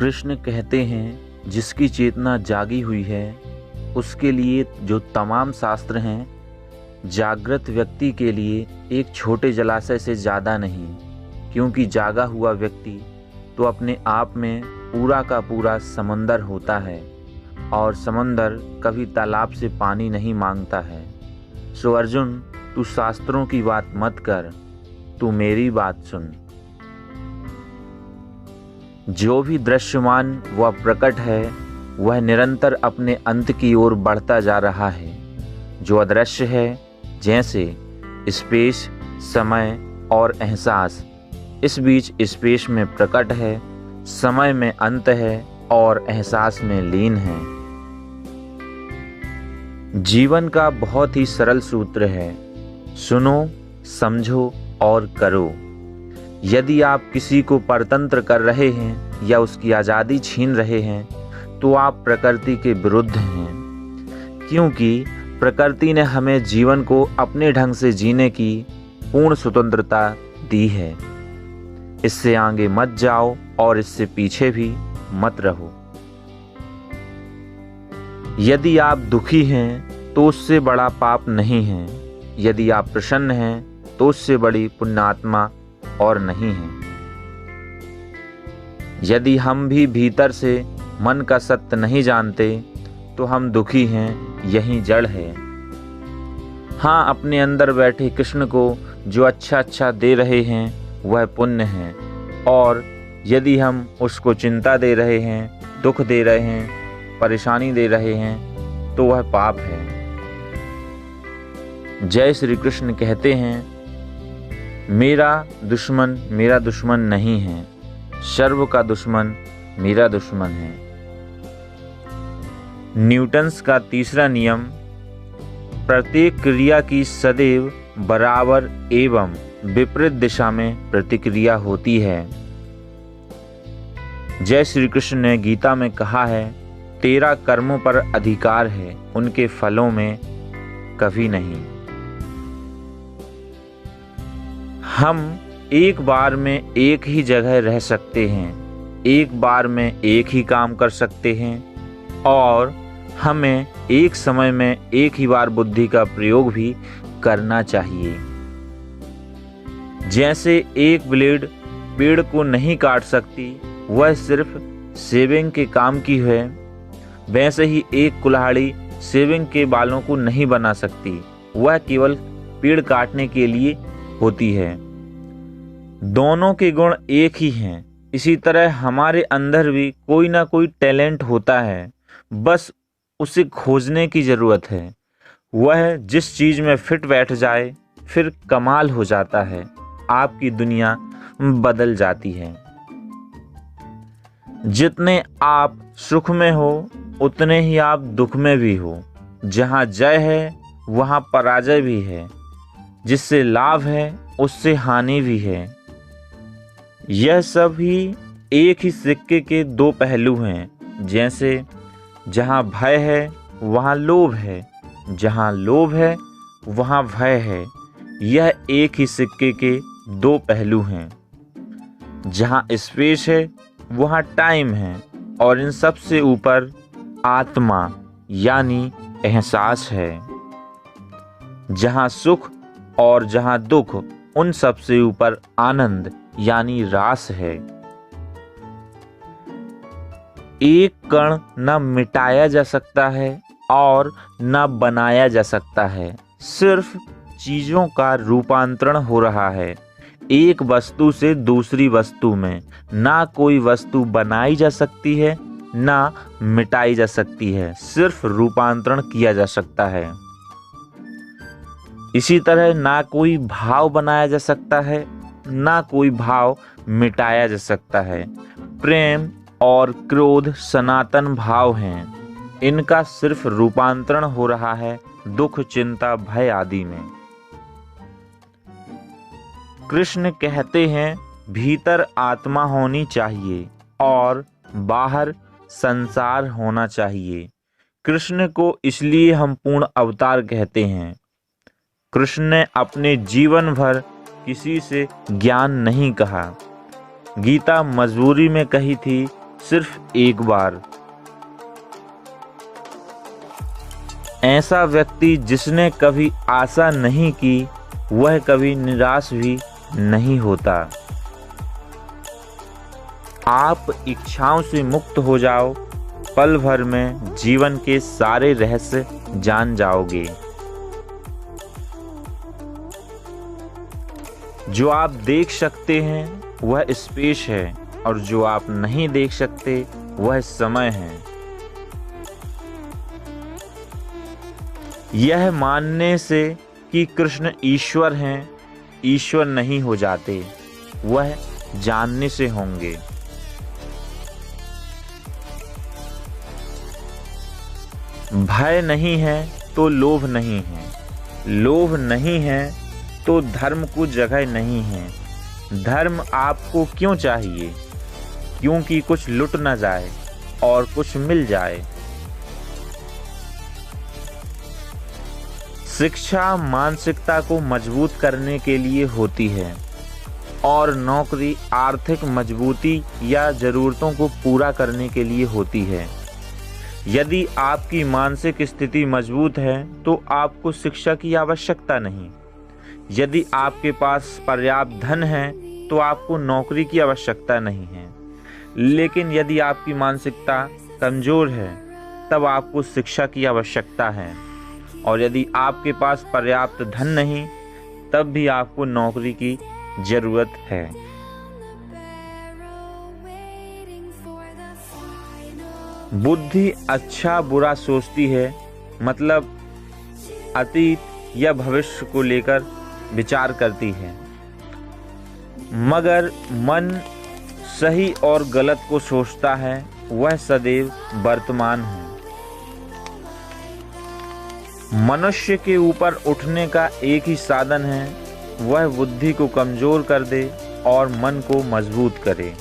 कृष्ण कहते हैं जिसकी चेतना जागी हुई है उसके लिए जो तमाम शास्त्र हैं जागृत व्यक्ति के लिए एक छोटे जलाशय से ज़्यादा नहीं, क्योंकि जागा हुआ व्यक्ति तो अपने आप में पूरा का पूरा समंदर होता है और समंदर कभी तालाब से पानी नहीं मांगता है। सो अर्जुन, तू शास्त्रों की बात मत कर, तू मेरी बात सुन। जो भी दृश्यमान व प्रकट है वह निरंतर अपने अंत की ओर बढ़ता जा रहा है। जो अदृश्य है जैसे स्पेस, समय और एहसास, इस बीच स्पेस में प्रकट है, समय में अंत है और एहसास में लीन है। जीवन का बहुत ही सरल सूत्र है, सुनो, समझो और करो। यदि आप किसी को परतंत्र कर रहे हैं या उसकी आज़ादी छीन रहे हैं तो आप प्रकृति के विरुद्ध हैं, क्योंकि प्रकृति ने हमें जीवन को अपने ढंग से जीने की पूर्ण स्वतंत्रता दी है। इससे आगे मत जाओ और इससे पीछे भी मत रहो। यदि आप दुखी हैं तो उससे बड़ा पाप नहीं है, यदि आप प्रसन्न हैं तो उससे बड़ी पुण्यात्मा और नहीं है। यदि हम भी भीतर से मन का सत्य नहीं जानते तो हम दुखी हैं, यही जड़ है। हाँ, अपने अंदर बैठे कृष्ण को जो अच्छा दे रहे हैं वह पुण्य है, और यदि हम उसको चिंता दे रहे हैं, दुख दे रहे हैं, परेशानी दे रहे हैं तो वह पाप है। जय श्री कृष्ण कहते हैं, मेरा दुश्मन नहीं है, सर्व का दुश्मन मेरा दुश्मन है। न्यूटन्स का तीसरा नियम, प्रत्येक क्रिया की सदैव बराबर एवं विपरीत दिशा में प्रतिक्रिया होती है। जय श्री कृष्ण ने गीता में कहा है, तेरा कर्मों पर अधिकार है, उनके फलों में कभी नहीं। हम एक बार में एक ही जगह रह सकते हैं, एक बार में एक ही काम कर सकते हैं, और हमें एक समय में एक ही बार बुद्धि का प्रयोग भी करना चाहिए। जैसे एक ब्लेड पेड़ को नहीं काट सकती, वह सिर्फ शेविंग के काम की है, वैसे ही एक कुल्हाड़ी शेविंग के बालों को नहीं बना सकती, वह केवल पेड़ काटने के लिए होती है। दोनों के गुण एक ही हैं। इसी तरह हमारे अंदर भी कोई ना कोई टैलेंट होता है, बस उसे खोजने की ज़रूरत है। वह जिस चीज़ में फिट बैठ जाए फिर कमाल हो जाता है, आपकी दुनिया बदल जाती है। जितने आप सुख में हो उतने ही आप दुख में भी हो। जहाँ जय है वहाँ पराजय भी है, जिससे लाभ है उससे हानि भी है। यह सब ही एक ही सिक्के के दो पहलू हैं। जैसे जहाँ भय है वहाँ लोभ है, जहाँ लोभ है वहाँ भय है। यह एक ही सिक्के के दो पहलू हैं। जहाँ स्पेस है वहाँ टाइम है, और इन सब से ऊपर आत्मा यानी एहसास है। जहाँ सुख और जहाँ दुख, उन सब से ऊपर आनंद यानी रास है। एक कण न मिटाया जा सकता है और न बनाया जा सकता है, सिर्फ चीजों का रूपांतरण हो रहा है एक वस्तु से दूसरी वस्तु में। ना कोई वस्तु बनाई जा सकती है ना मिटाई जा सकती है, सिर्फ रूपांतरण किया जा सकता है। इसी तरह ना कोई भाव बनाया जा सकता है ना कोई भाव मिटाया जा सकता है। प्रेम और क्रोध सनातन भाव हैं, इनका सिर्फ रूपांतरण हो रहा है दुख, चिंता, भय आदि में। कृष्ण कहते हैं, भीतर आत्मा होनी चाहिए और बाहर संसार होना चाहिए। कृष्ण को इसलिए हम पूर्ण अवतार कहते हैं। कृष्ण ने अपने जीवन भर किसी से ज्ञान नहीं कहा। गीता मजबूरी में कही थी सिर्फ एक बार। ऐसा व्यक्ति जिसने कभी आशा नहीं की वह कभी निराश भी नहीं होता। आप इच्छाओं से मुक्त हो जाओ, पल भर में जीवन के सारे रहस्य जान जाओगे। जो आप देख सकते हैं वह स्पेस है और जो आप नहीं देख सकते वह समय है। यह मानने से कि कृष्ण ईश्वर हैं, ईश्वर नहीं हो जाते, वह जानने से होंगे। भय नहीं है तो लोभ नहीं है, लोभ नहीं है तो धर्म को जगह नहीं है। धर्म आपको क्यों चाहिए? क्योंकि कुछ लुट न जाए और कुछ मिल जाए। शिक्षा मानसिकता को मजबूत करने के लिए होती है और नौकरी आर्थिक मजबूती या जरूरतों को पूरा करने के लिए होती है। यदि आपकी मानसिक स्थिति मजबूत है तो आपको शिक्षा की आवश्यकता नहीं। यदि आपके पास पर्याप्त धन है तो आपको नौकरी की आवश्यकता नहीं है। लेकिन यदि आपकी मानसिकता कमजोर है तब आपको शिक्षा की आवश्यकता है। और यदि आपके पास पर्याप्त धन नहीं तब भी आपको नौकरी की जरूरत है। बुद्धि अच्छा बुरा सोचती है, मतलब अतीत या भविष्य को लेकर विचार करती है, मगर मन सही और गलत को सोचता है, वह सदैव वर्तमान है। मनुष्य के ऊपर उठने का एक ही साधन है, वह बुद्धि को कमजोर कर दे और मन को मजबूत करे।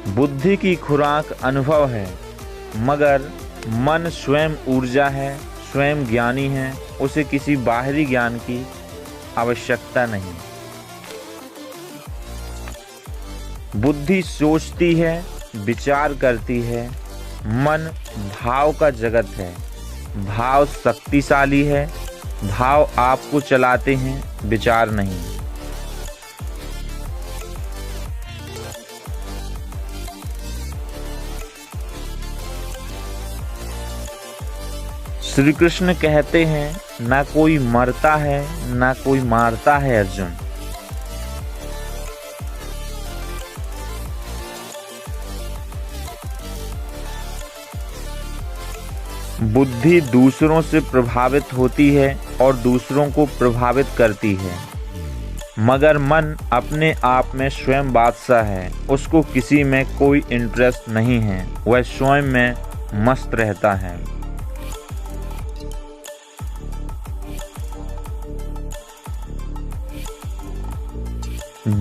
बुद्धि की खुराक अनुभव है, मगर मन स्वयं ऊर्जा है, स्वयं ज्ञानी है, उसे किसी बाहरी ज्ञान की आवश्यकता नहीं। बुद्धि सोचती है, विचार करती है, मन भाव का जगत है। भाव शक्तिशाली है, भाव आपको चलाते हैं, विचार नहीं। श्री कृष्ण कहते हैं ना कोई मरता है ना कोई मारता है अर्जुन। बुद्धि दूसरों से प्रभावित होती है और दूसरों को प्रभावित करती है, मगर मन अपने आप में स्वयं बादशाह है। उसको किसी में कोई इंटरेस्ट नहीं है, वह स्वयं में मस्त रहता है।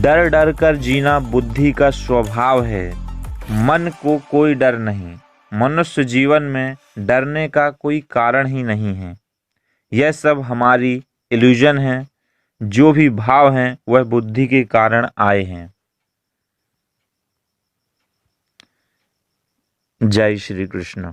डर डर कर जीना बुद्धि का स्वभाव है, मन को कोई डर नहीं। मनुष्य जीवन में डरने का कोई कारण ही नहीं है। यह सब हमारी इल्यूजन है। जो भी भाव हैं वह बुद्धि के कारण आए हैं। जय श्री कृष्ण।